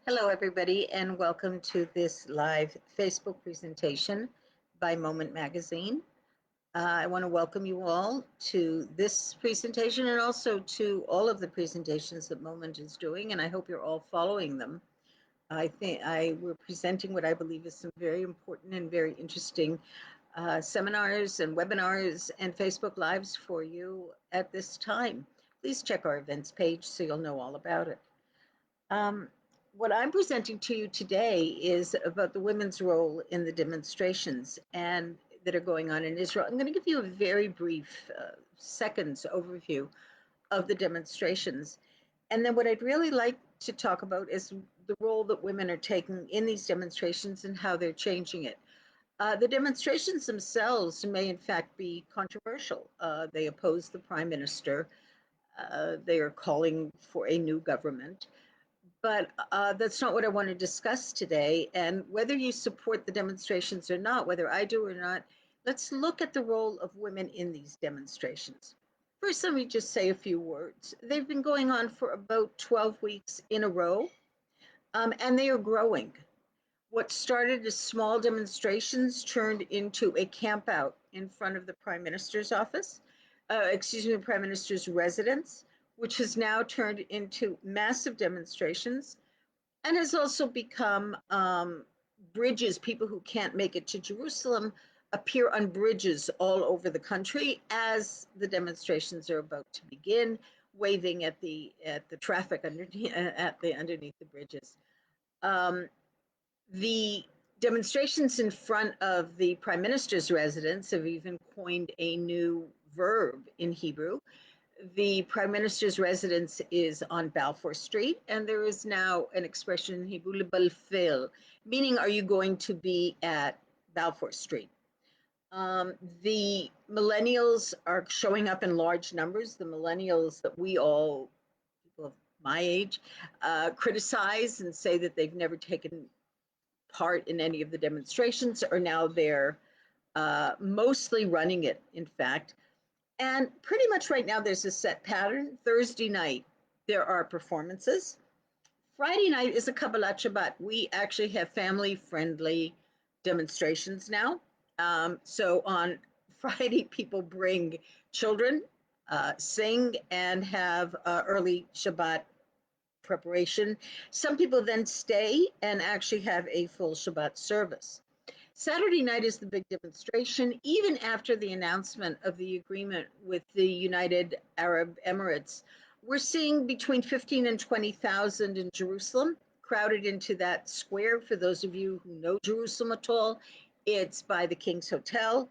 Hello, everybody, and welcome to this live Facebook presentation by Moment Magazine. I want to welcome you all to this presentation and also to all of the presentations that Moment is doing, and I hope you're all following them. We're presenting what I believe is some very important and very interesting seminars and webinars and Facebook Lives for you at this time. Please check our events page so you'll know all about it. What I'm presenting to you today is about the women's role in the demonstrations and that are going on in Israel. I'm going to give you a very brief seconds overview of the demonstrations. And then what I'd really like to talk about is the role that women are taking in these demonstrations and how they're changing it. The demonstrations themselves may in fact be controversial. They oppose the prime minister. They are calling for a new government. But that's not what I want to discuss today. And whether you support the demonstrations or not, whether I do or not, let's look at the role of women in these demonstrations. First, let me just say a few words. They've been going on for about 12 weeks in a row, and they are growing. What started as small demonstrations turned into a campout in front of the Prime Minister's office, Prime Minister's residence, which has now turned into massive demonstrations and has also become bridges. People who can't make it to Jerusalem appear on bridges all over the country as the demonstrations are about to begin, waving at the traffic underneath the bridges. The demonstrations in front of the Prime Minister's residence have even coined a new verb in Hebrew. The Prime Minister's residence is on Balfour Street, and there is now an expression in Hebrew, "balfil," meaning, are you going to be at Balfour Street? The millennials are showing up in large numbers. The millennials that we all, people of my age, criticize and say that they've never taken part in any of the demonstrations are now there, mostly running it, in fact. And pretty much right now, there's a set pattern. Thursday night, there are performances. Friday night is a Kabbalat Shabbat. We actually have family-friendly demonstrations now. So on Friday, people bring children, sing, and have early Shabbat preparation. Some people then stay and actually have a full Shabbat service. Saturday night is the big demonstration. Even after the announcement of the agreement with the United Arab Emirates, we're seeing between 15 and 20,000 in Jerusalem, crowded into that square. For those of you who know Jerusalem at all, it's by the King's Hotel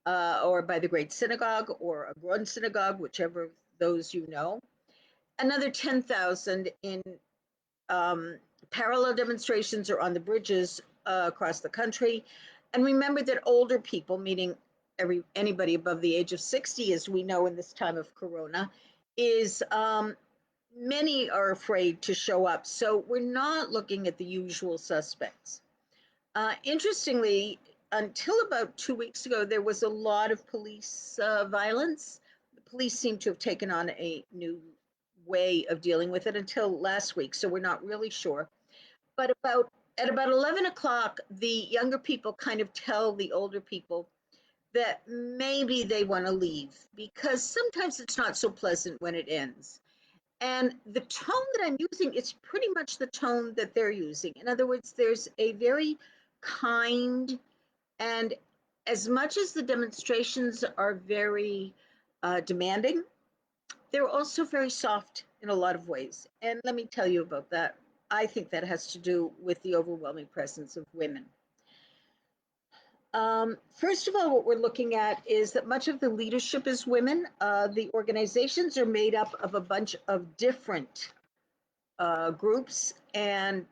or by the Great Synagogue or a Grand Synagogue, whichever of those you know. Another 10,000 in parallel demonstrations or on the bridges across the country. And remember that older people, meaning anybody above the age of 60, as we know in this time of Corona, is many are afraid to show up. So we're not looking at the usual suspects. Interestingly, until about 2 weeks ago, there was a lot of police violence. The police seem to have taken on a new way of dealing with it until last week, so we're not really sure. But at about 11 o'clock, the younger people kind of tell the older people that maybe they want to leave because sometimes it's not so pleasant when it ends. And the tone that I'm using is pretty much the tone that they're using. In other words, there's a very kind, and as much as the demonstrations are very demanding, they're also very soft in a lot of ways. And let me tell you about that. I think that has to do with the overwhelming presence of women. First of all, what we're looking at is that much of the leadership is women. The organizations are made up of a bunch of different groups and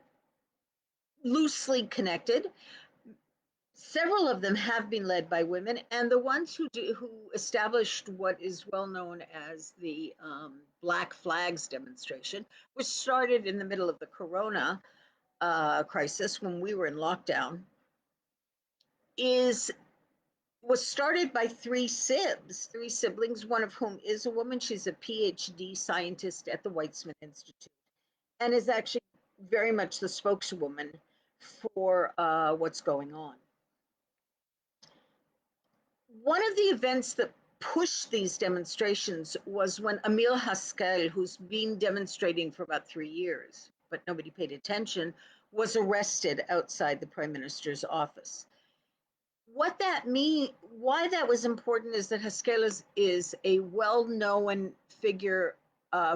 loosely connected. Several of them have been led by women, and the ones who established what is well known as the Black Flags demonstration, which started in the middle of the Corona crisis when we were in lockdown, is was started by three siblings, one of whom is a woman. She's a PhD scientist at the Weizmann Institute and is actually very much the spokeswoman for what's going on. One of the events that pushed these demonstrations was when Emil Haskell, who's been demonstrating for about 3 years, but nobody paid attention, was arrested outside the Prime Minister's office. What that means, why that was important, is that Haskell is a well-known figure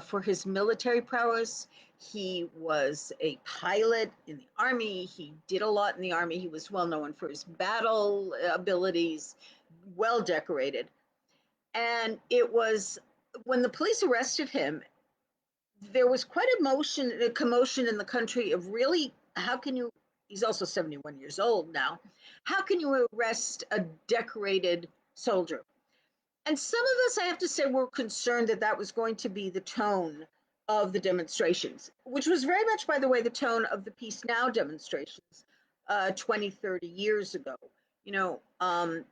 for his military prowess. He was a pilot in the army. He did a lot in the army. He was well known for his battle abilities, well decorated. And it was when the police arrested him, there was quite a commotion in the country of really, how can you, he's also 71 years old now, how can you arrest a decorated soldier? And some of us, I have to say, were concerned that that was going to be the tone of the demonstrations, which was very much, by the way, the tone of the Peace Now demonstrations 20, 30 years ago. You know,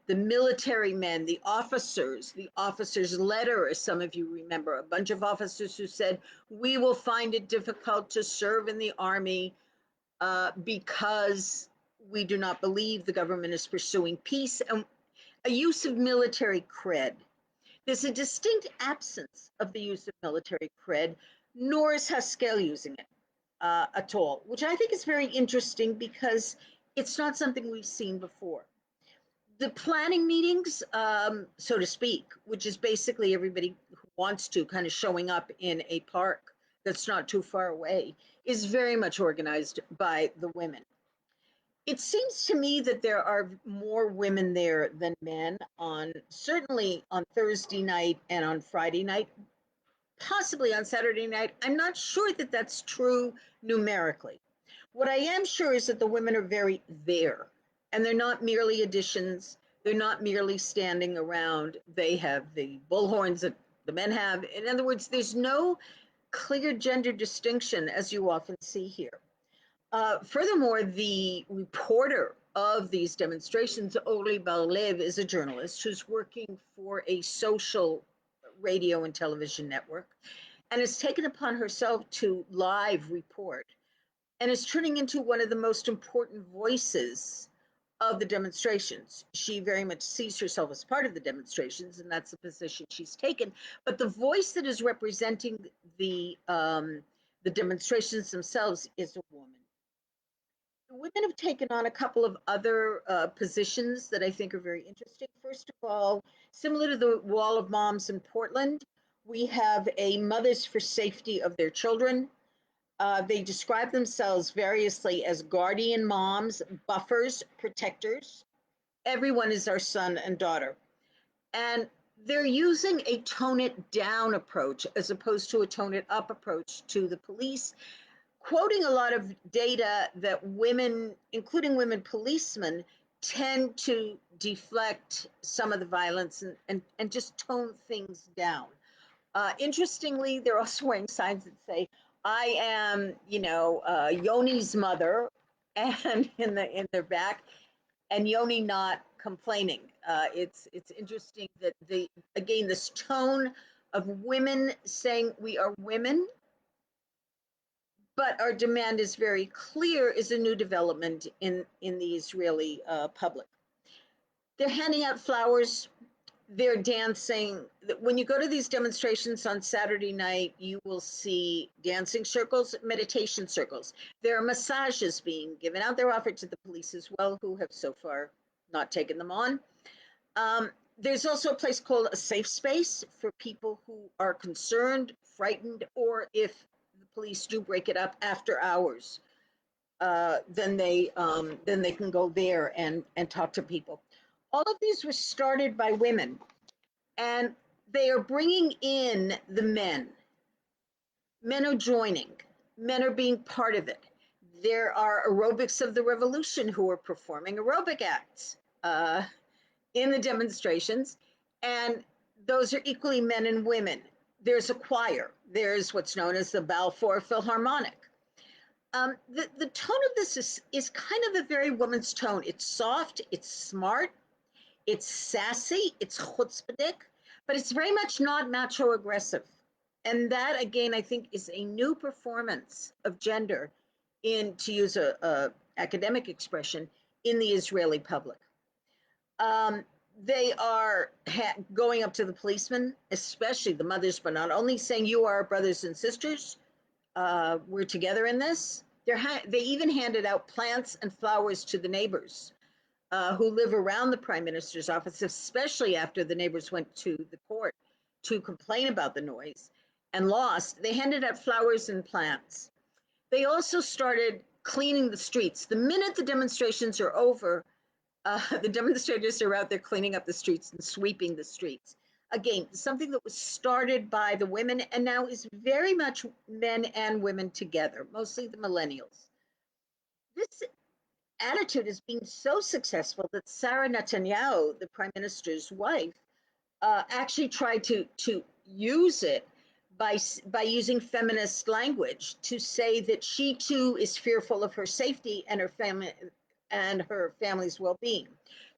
the military men, the officers' letter, as some of you remember, a bunch of officers who said, we will find it difficult to serve in the army because we do not believe the government is pursuing peace, and a use of military cred. There's a distinct absence of the use of military cred, nor is Haskell using it at all, which I think is very interesting because it's not something we've seen before. The planning meetings, so to speak, which is basically everybody who wants to kind of showing up in a park that's not too far away, is very much organized by the women. It seems to me that there are more women there than men on, certainly on Thursday night and on Friday night, possibly on Saturday night. I'm not sure that that's true numerically. What I am sure is that the women are very there, and they're not merely additions. They're not merely standing around. They have the bullhorns that the men have. In other words, there's no clear gender distinction as you often see here. Furthermore, the reporter of these demonstrations, Ori Bar-Lev, is a journalist who's working for a social radio and television network and has taken upon herself to live report and is turning into one of the most important voices of the demonstrations. She very much sees herself as part of the demonstrations, and that's the position she's taken. But the voice that is representing the demonstrations themselves is a woman. Women have taken on a couple of other positions that I think are very interesting. First of all, similar to the Wall of Moms in Portland, we have a Mothers for Safety of Their Children. They describe themselves variously as guardian moms, buffers, protectors. Everyone is our son and daughter. And they're using a tone it down approach as opposed to a tone it up approach to the police, quoting a lot of data that women, including women policemen, tend to deflect some of the violence and just tone things down. Interestingly, they're also wearing signs that say, I am, Yoni's mother, and in their back, and Yoni not complaining. It's interesting that again, this tone of women saying we are women, but our demand is very clear, is a new development in the Israeli public. They're handing out flowers. They're dancing. When you go to these demonstrations on Saturday night, you will see dancing circles, meditation circles. There are massages being given out. They're offered to the police as well, who have so far not taken them on. There's also a place called a safe space for people who are concerned, frightened, or if the police do break it up after hours, then they can go there and talk to people. All of these were started by women, and they are bringing in the men. Men are joining. Men are being part of it. There are aerobics of the revolution who are performing aerobic acts in the demonstrations, and those are equally men and women. There's a choir. There's what's known as the Balfour Philharmonic. The tone of this is kind of a very woman's tone. It's soft, it's smart, It's sassy, it's chutzpahdik, but it's very much not macho aggressive. And that, again, I think is a new performance of gender in, to use a academic expression, in the Israeli public. Um, they are going up to the policemen, especially the mothers, but not only, saying, you are our brothers and sisters. We're together in this. They even handed out plants and flowers to the neighbors who live around the prime minister's office, especially after the neighbors went to the court to complain about the noise and lost. They handed out flowers and plants. They also started cleaning the streets. The minute the demonstrations are over, the demonstrators are out there cleaning up the streets and sweeping the streets. Again, something that was started by the women and now is very much men and women together, mostly the millennials. This attitude has been so successful that Sarah Netanyahu, the prime minister's wife, actually tried to use it by using feminist language to say that she too is fearful of her safety and her family's well-being.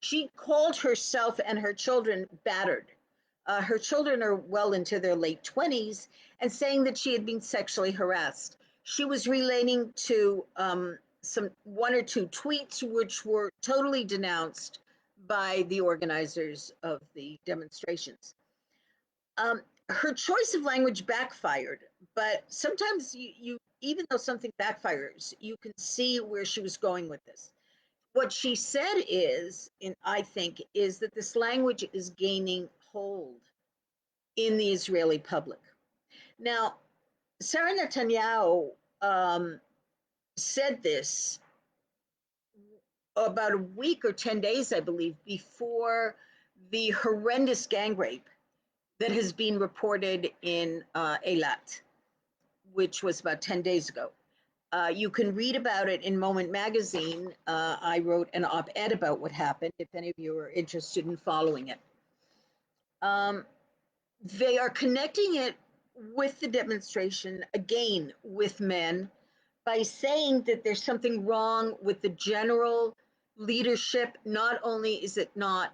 She called herself and her children battered. Her children are well into their late 20s, and saying that she had been sexually harassed. She was relating to some one or two tweets which were totally denounced by the organizers of the demonstrations. Her choice of language backfired, but sometimes even though something backfires, you can see where she was going with this. What she said is, and I think, is that this language is gaining hold in the Israeli public. Now, Sarah Netanyahu said this about a week or 10 days, I believe, before the horrendous gang rape that has been reported in Eilat, which was about 10 days ago. You can read about it in Moment Magazine. I wrote an op-ed about what happened, if any of you are interested in following it. They are connecting it with the demonstration, again, with men, by saying that there's something wrong with the general leadership. Not only is it not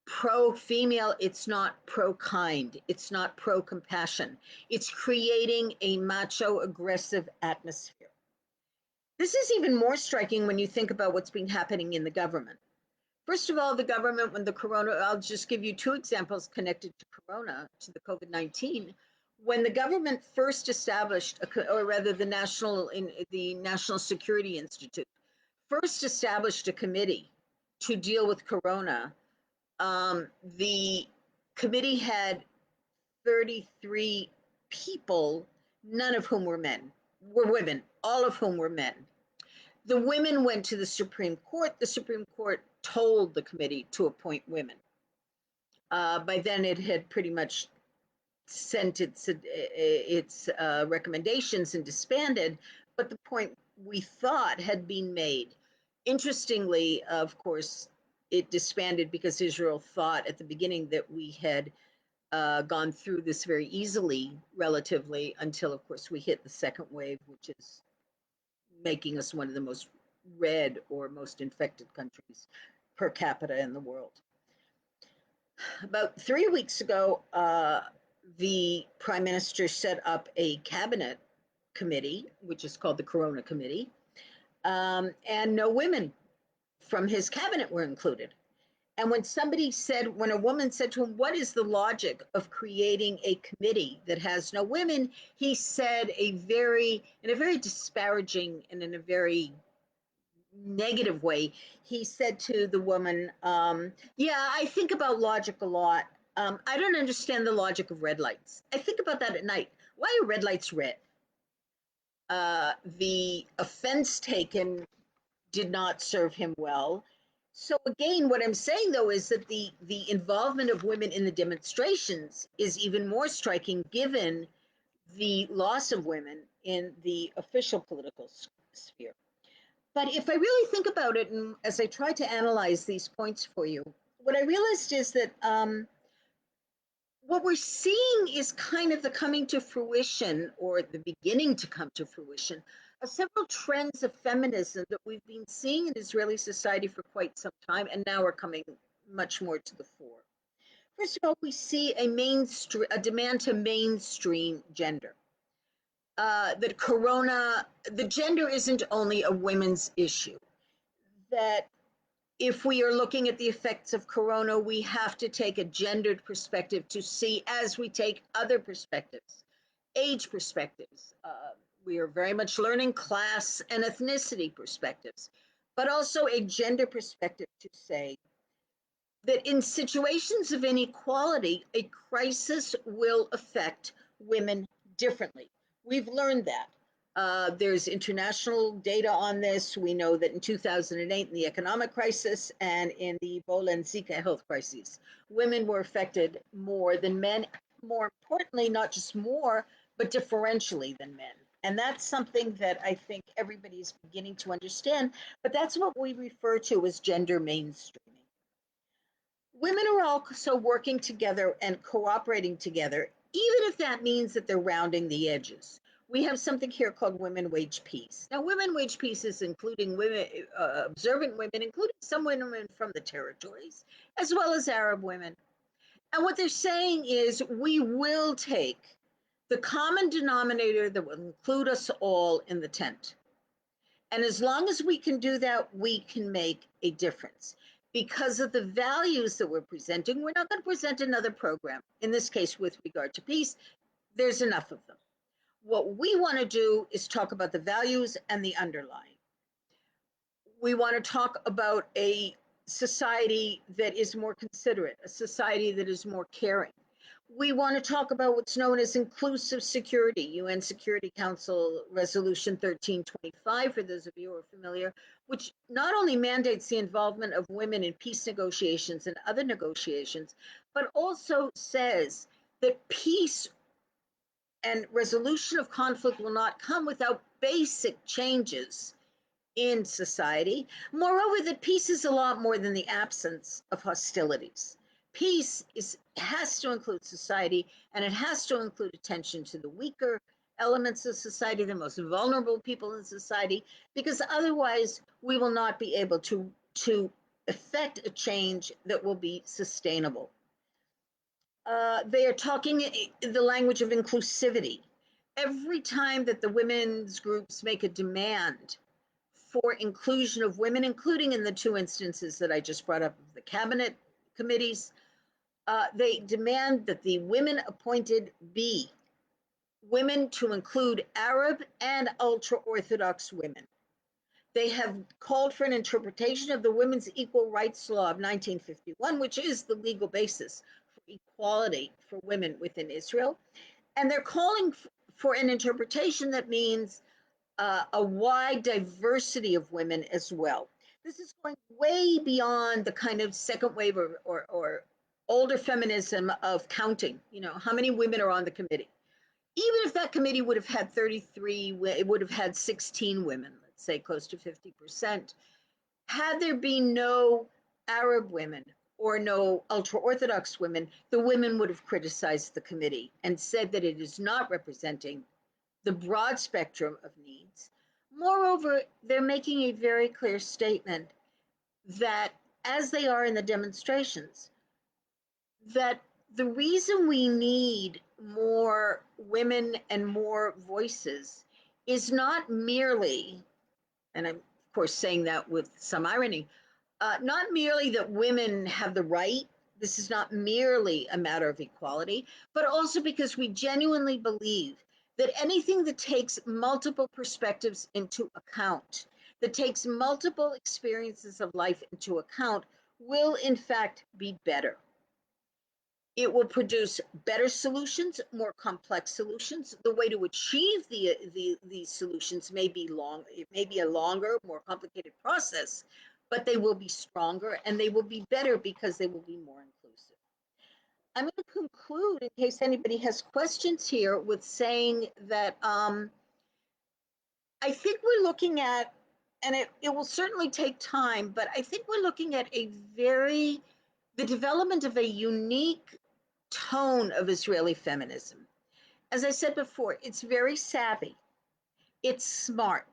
pro-female, it's not pro-kind, it's not pro-compassion. It's creating a macho aggressive atmosphere. This is even more striking when you think about what's been happening in the government. First of all, the government, when the corona, I'll just give you two examples connected to corona, to the COVID-19. When the government first established, or rather the National Security Institute, first established a committee to deal with corona, the committee had 33 people, none of whom were women, all of whom were men. The women went to the Supreme Court. The Supreme Court told the committee to appoint women. By then, it had pretty much sent its recommendations and disbanded, but the point we thought had been made. Interestingly, of course, it disbanded because Israel thought at the beginning that we had gone through this very easily, relatively, until, of course, we hit the second wave, which is making us one of the most red or most infected countries per capita in the world. About 3 weeks ago, the prime minister set up a cabinet committee, which is called the Corona Committee, and no women from his cabinet were included. And when a woman said to him, what is the logic of creating a committee that has no women? He said in a very disparaging and in a very negative way, he said to the woman, yeah, I think about logic a lot. I don't understand the logic of red lights. I think about that at night. Why are red lights red? The offense taken did not serve him well. So again, what I'm saying, though, is that the involvement of women in the demonstrations is even more striking given the loss of women in the official political sphere. But if I really think about it, and as I try to analyze these points for you, what I realized is that what we're seeing is kind of the coming to fruition, or the beginning to come to fruition, of several trends of feminism that we've been seeing in Israeli society for quite some time, and now are coming much more to the fore. First of all, we see a demand to mainstream gender. The gender isn't only a women's issue. That if we are looking at the effects of corona, we have to take a gendered perspective to see as we take other perspectives, age perspectives. We are very much learning class and ethnicity perspectives, but also a gender perspective to say that in situations of inequality, a crisis will affect women differently. We've learned that. There's international data on this. We know that in 2008, in the economic crisis and in the Ebola and Zika health crises, women were affected more than men. More importantly, not just more, but differentially than men. And that's something that I think everybody's beginning to understand. But that's what we refer to as gender mainstreaming. Women are also working together and cooperating together, even if that means that they're rounding the edges. We have something here called women wage peace. Now, women wage peace is including women, observant women, including some women from the territories, as well as Arab women. And what they're saying is we will take the common denominator that will include us all in the tent. And as long as we can do that, we can make a difference. Because of the values that we're presenting, we're not going to present another program. In this case, with regard to peace, there's enough of them. What we want to do is talk about the values and the underlying. We want to talk about a society that is more considerate, a society that is more caring. We want to talk about what's known as inclusive security, UN Security Council Resolution 1325, for those of you who are familiar, which not only mandates the involvement of women in peace negotiations and other negotiations, but also says that peace and resolution of conflict will not come without basic changes in society. Moreover, that peace is a lot more than the absence of hostilities. Has to include society, and it has to include attention to the weaker elements of society, the most vulnerable people in society, because otherwise we will not be able to effect a change that will be sustainable. They are talking the language of inclusivity. Every time that the women's groups make a demand for inclusion of women, including in the two instances that I just brought up of the cabinet committees, they demand that the women appointed be women to include Arab and ultra-Orthodox women. They have called for an interpretation of the Women's Equal Rights Law of 1951, which is the legal basis for equality for women within Israel. And they're calling for an interpretation that means a wide diversity of women as well. This is going way beyond the kind of second wave or older feminism of counting, how many women are on the committee. Even if that committee would have had 33, it would have had 16 women, let's say close to 50%. Had there been no Arab women or no ultra-Orthodox women, the women would have criticized the committee and said that it is not representing the broad spectrum of needs. Moreover, they're making a very clear statement that, as they are in the demonstrations, that the reason we need more women and more voices is not merely, and I'm of course saying that with some irony, not merely that women have the right. This is not merely a matter of equality, but also because we genuinely believe that anything that takes multiple perspectives into account, that takes multiple experiences of life into account, will in fact be better. It will produce better solutions, more complex solutions. The way to achieve these solutions may be it may be a longer, more complicated process, but they will be stronger and they will be better because they will be more inclusive. I'm going to conclude, in case anybody has questions here, with saying that I think we're looking at, and it will certainly take time, but I think we're looking at the development of a unique tone of Israeli feminism. As I said before, it's very savvy, it's smart,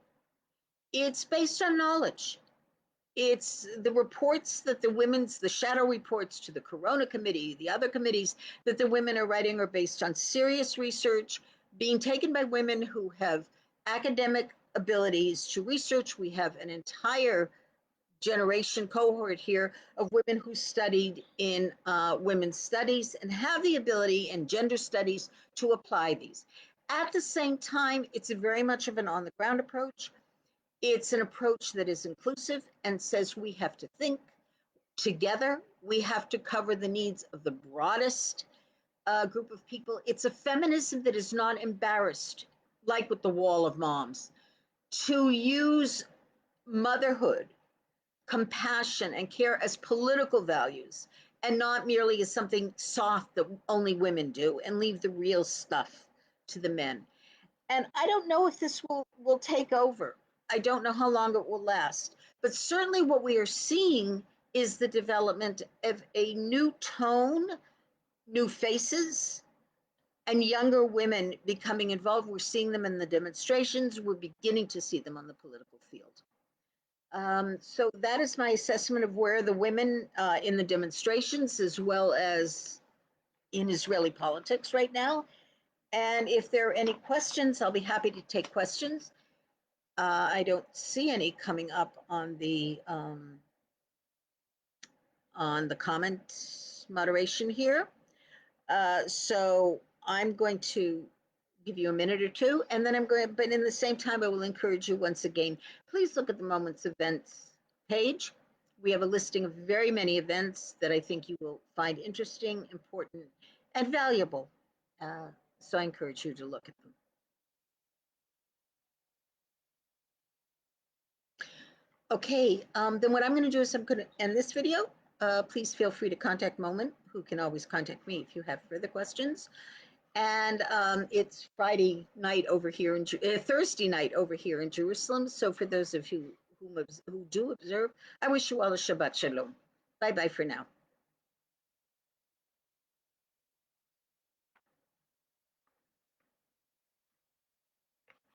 it's based on knowledge, it's the reports that the shadow reports to the Corona Committee, the other committees that the women are writing are based on serious research being taken by women who have academic abilities to research. We have an entire generation cohort here of women who studied in women's studies and have the ability in gender studies to apply these. At the same time, it's very much of an on the ground approach. It's an approach that is inclusive and says we have to think together. We have to cover the needs of the broadest group of people. It's a feminism that is not embarrassed, like with the wall of moms, to use motherhood, compassion, and care as political values and not merely as something soft that only women do and leave the real stuff to the men. And I don't know if this will take over. I don't know how long it will last. But certainly what we are seeing is the development of a new tone, new faces, and younger women becoming involved. We're seeing them in the demonstrations. We're beginning to see them on the political field. So that is my assessment of where the women in the demonstrations, as well as in Israeli politics right now. And if there are any questions, I'll be happy to take questions. I don't see any coming up on the comment moderation here. So I'm going to give you a minute or two, and then but in the same time, I will encourage you once again, please look at the Moments Events page. We have a listing of very many events that I think you will find interesting, important, and valuable. So I encourage you to look at them. Okay, then what I'm going to do is I'm going to end this video. Please feel free to contact Moment, who can always contact me if you have further questions. And it's Friday night over here in Thursday night over here in Jerusalem. So for those of you who do observe, I wish you all a Shabbat Shalom. Bye bye for now.